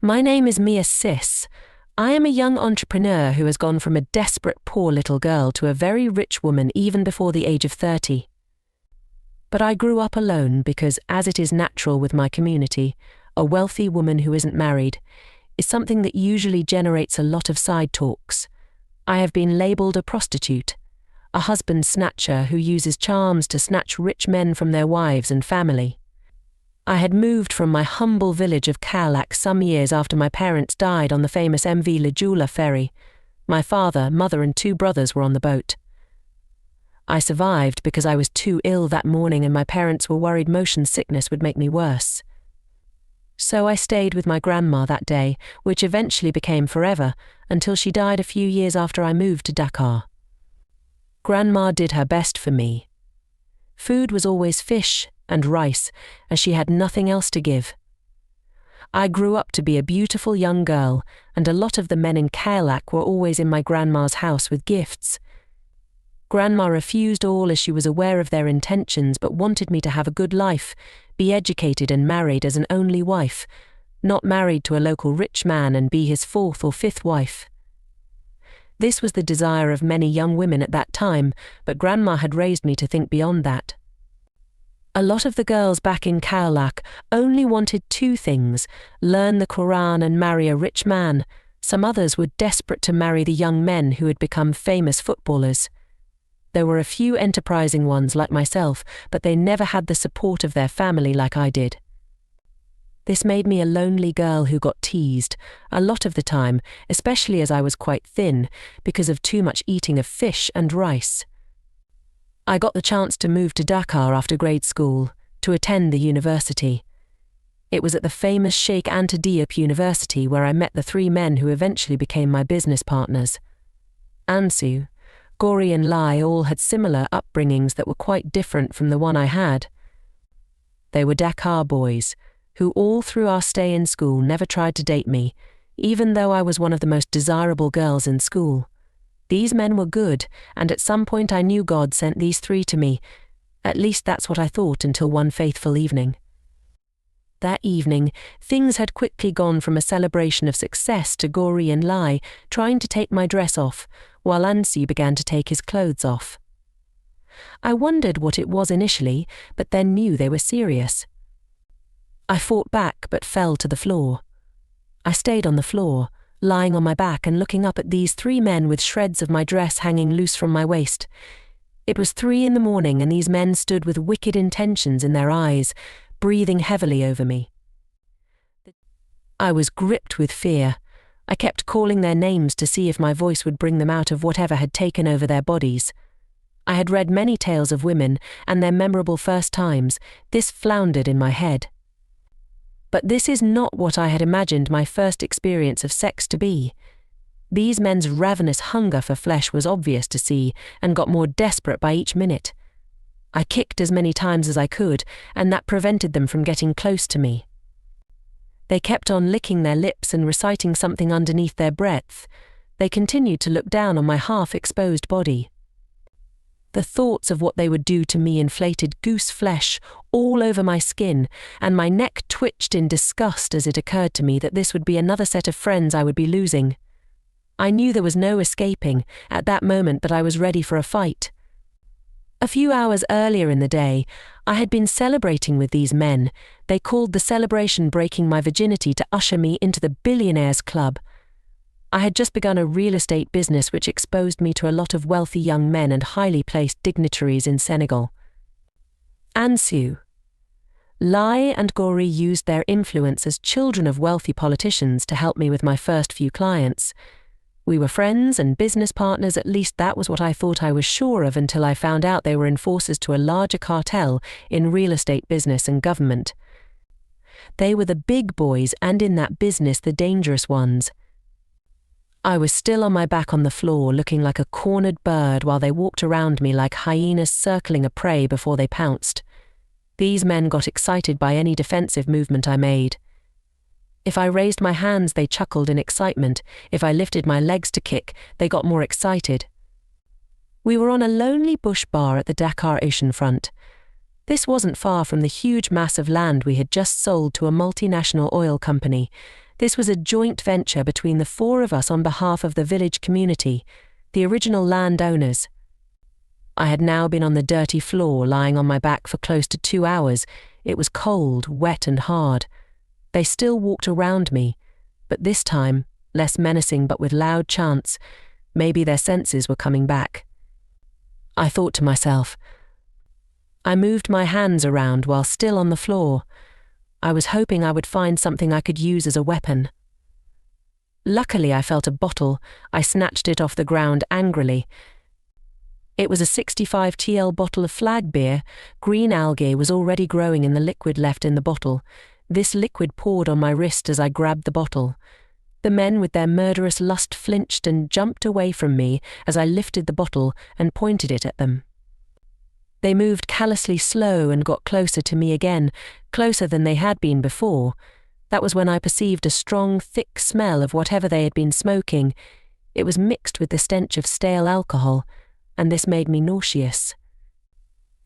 My name is Mia Ciss. I am a young entrepreneur who has gone from a desperate poor little girl to a very rich woman even before the age of 30. But I grew up alone because, as it is natural with my community, a wealthy woman who isn't married is something that usually generates a lot of side talks. I have been labelled a prostitute, a husband snatcher who uses charms to snatch rich men from their wives and family. I had moved from my humble village of Cadillac some years after my parents died on the famous MV La Jula ferry. My father, mother and 2 brothers were on the boat. I survived because I was too ill that morning and my parents were worried motion sickness would make me worse. So I stayed with my grandma that day, which eventually became forever, until she died a few years after I moved to Dakar. Grandma did her best for me. Food was always fish and rice, as she had nothing else to give. I grew up to be a beautiful young girl, and a lot of the men in Cadillac were always in my grandma's house with gifts. Grandma refused all as she was aware of their intentions but wanted me to have a good life, be educated and married as an only wife, not married to a local rich man and be his 4th or 5th wife. This was the desire of many young women at that time, but Grandma had raised me to think beyond that. A lot of the girls back in Cadillac only wanted 2 things: learn the Quran and marry a rich man. Some others were desperate to marry the young men who had become famous footballers. There were a few enterprising ones like myself, but they never had the support of their family like I did. This made me a lonely girl who got teased, a lot of the time, especially as I was quite thin, because of too much eating of fish and rice. I got the chance to move to Dakar after grade school, to attend the university. It was at the famous Sheikh Anta Diop University where I met the 3 men who eventually became my business partners. Ansu, Gori and Lai all had similar upbringings that were quite different from the one I had. They were Dakar boys, who all through our stay in school never tried to date me, even though I was one of the most desirable girls in school. These men were good, and at some point I knew God sent these 3 to me. At least that's what I thought until one fateful evening. That evening, things had quickly gone from a celebration of success to Gori and Lai trying to take my dress off, while Ansi began to take his clothes off. I wondered what it was initially, but then knew they were serious. I fought back but fell to the floor. I stayed on the floor, lying on my back and looking up at these 3 men with shreds of my dress hanging loose from my waist. It was 3 in the morning and these men stood with wicked intentions in their eyes, breathing heavily over me. I was gripped with fear. I kept calling their names to see if my voice would bring them out of whatever had taken over their bodies. I had read many tales of women and their memorable first times. This floundered in my head. But this is not what I had imagined my first experience of sex to be. These men's ravenous hunger for flesh was obvious to see and got more desperate by each minute. I kicked as many times as I could, and that prevented them from getting close to me. They kept on licking their lips and reciting something underneath their breath. They continued to look down on my half-exposed body. The thoughts of what they would do to me inflated goose flesh all over my skin, and my neck twitched in disgust as it occurred to me that this would be another set of friends I would be losing. I knew there was no escaping at that moment, but I was ready for a fight. A few hours earlier in the day, I had been celebrating with these men. They called the celebration Breaking My Virginity to usher me into the Billionaires Club. I had just begun a real estate business which exposed me to a lot of wealthy young men and highly placed dignitaries in Senegal. Ansu, Lai and Gori used their influence as children of wealthy politicians to help me with my first few clients. We were friends and business partners, at least that was what I thought I was sure of until I found out they were enforcers to a larger cartel in real estate business and government. They were the big boys and in that business the dangerous ones. I was still on my back on the floor looking like a cornered bird while they walked around me like hyenas circling a prey before they pounced. These men got excited by any defensive movement I made. If I raised my hands, they chuckled in excitement. If I lifted my legs to kick, they got more excited. We were on a lonely bush bar at the Dakar oceanfront. This wasn't far from the huge mass of land we had just sold to a multinational oil company. This was a joint venture between the four of us on behalf of the village community, the original landowners. I had now been on the dirty floor, lying on my back for close to 2 hours. It was cold, wet and hard. They still walked around me, but this time, less menacing but with loud chants. Maybe their senses were coming back. I thought to myself. I moved my hands around while still on the floor. I was hoping I would find something I could use as a weapon. Luckily, I felt a bottle. I snatched it off the ground angrily. It was a 65 TL bottle of flag beer. Green algae was already growing in the liquid left in the bottle. This liquid poured on my wrist as I grabbed the bottle. The men with their murderous lust flinched and jumped away from me as I lifted the bottle and pointed it at them. They moved callously slow and got closer to me again, closer than they had been before. That was when I perceived a strong, thick smell of whatever they had been smoking. It was mixed with the stench of stale alcohol, and this made me nauseous.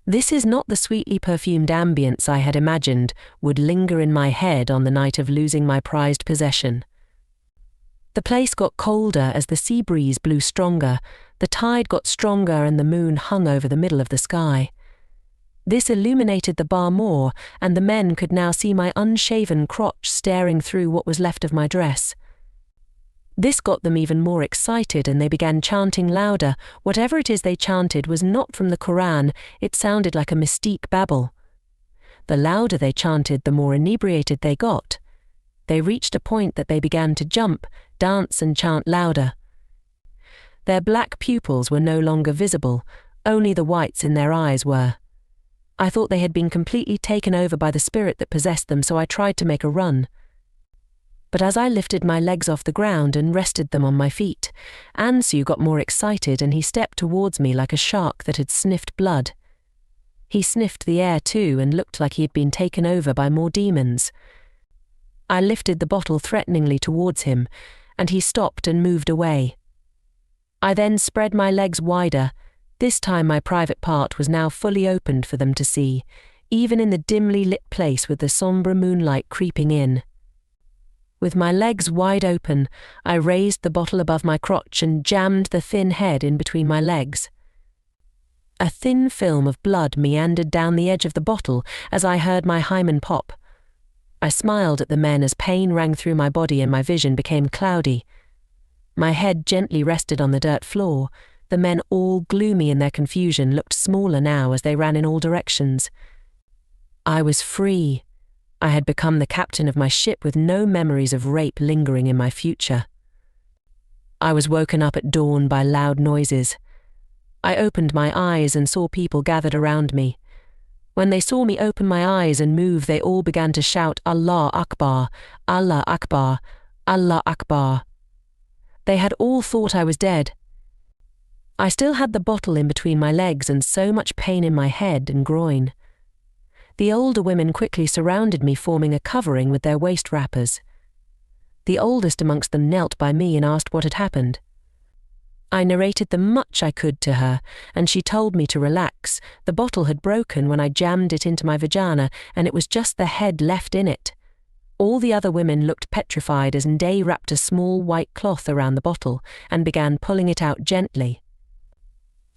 This is not the sweetly perfumed ambience I had imagined would linger in my head on the night of losing my prized possession. The place got colder as the sea breeze blew stronger, the tide got stronger and the moon hung over the middle of the sky. This illuminated the bar more, and the men could now see my unshaven crotch staring through what was left of my dress. This got them even more excited, and they began chanting louder. Whatever it is they chanted was not from the Quran. It sounded like a mystique babble. The louder they chanted, the more inebriated they got. They reached a point that they began to jump, dance and chant louder. Their black pupils were no longer visible, only the whites in their eyes were. I thought they had been completely taken over by the spirit that possessed them, so I tried to make a run. But as I lifted my legs off the ground and rested them on my feet, Ansu got more excited and he stepped towards me like a shark that had sniffed blood. He sniffed the air too and looked like he had been taken over by more demons. I lifted the bottle threateningly towards him, and he stopped and moved away. I then spread my legs wider. This time my private part was now fully opened for them to see, even in the dimly lit place with the sombre moonlight creeping in. With my legs wide open, I raised the bottle above my crotch and jammed the thin head in between my legs. A thin film of blood meandered down the edge of the bottle as I heard my hymen pop. I smiled at the men as pain rang through my body and my vision became cloudy. My head gently rested on the dirt floor. The men, all gloomy in their confusion, looked smaller now as they ran in all directions. I was free. I had become the captain of my ship with no memories of rape lingering in my future. I was woken up at dawn by loud noises. I opened my eyes and saw people gathered around me. When they saw me open my eyes and move, they all began to shout, "Allah Akbar, Allah Akbar, Allah Akbar." They had all thought I was dead. I still had the bottle in between my legs and so much pain in my head and groin. The older women quickly surrounded me, forming a covering with their waist wrappers. The oldest amongst them knelt by me and asked what had happened. I narrated the much I could to her, and she told me to relax. The bottle had broken when I jammed it into my vagina, and it was just the head left in it. All the other women looked petrified as Ndai wrapped a small white cloth around the bottle and began pulling it out gently.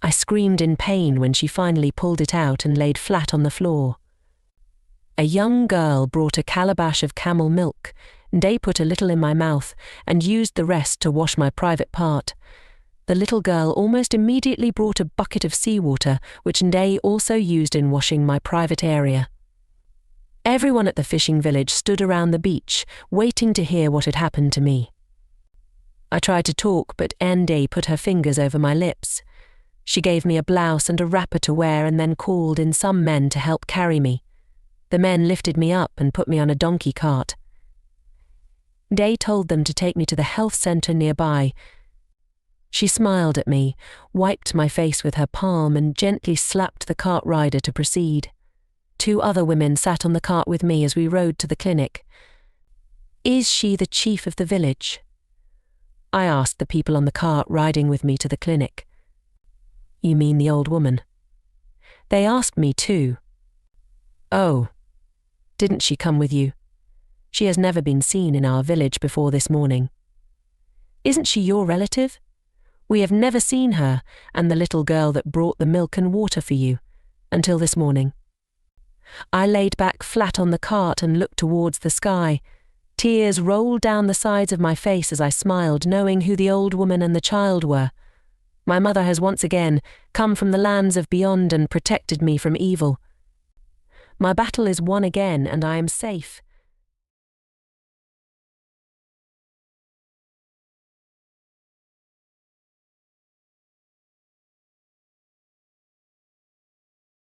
I screamed in pain when she finally pulled it out and laid flat on the floor. A young girl brought a calabash of camel milk. Ndai put a little in my mouth and used the rest to wash my private part. The little girl almost immediately brought a bucket of seawater, which Ndai also used in washing my private area. Everyone at the fishing village stood around the beach, waiting to hear what had happened to me. I tried to talk, but Ndai put her fingers over my lips. She gave me a blouse and a wrapper to wear and then called in some men to help carry me. The men lifted me up and put me on a donkey cart. Ndai told them to take me to the health centre nearby. She smiled at me, wiped my face with her palm and gently slapped the cart rider to proceed. 2 other women sat on the cart with me as we rode to the clinic. "Is she the chief of the village?" I asked the people on the cart riding with me to the clinic. "You mean the old woman?" They asked me too. "Oh, didn't she come with you?" She has never been seen in our village before this morning. Isn't she your relative? We have never seen her and the little girl that brought the milk and water for you, until this morning. I laid back flat on the cart and looked towards the sky. Tears rolled down the sides of my face as I smiled, knowing who the old woman and the child were. My mother has once again come from the lands of beyond and protected me from evil. My battle is won again, and I am safe.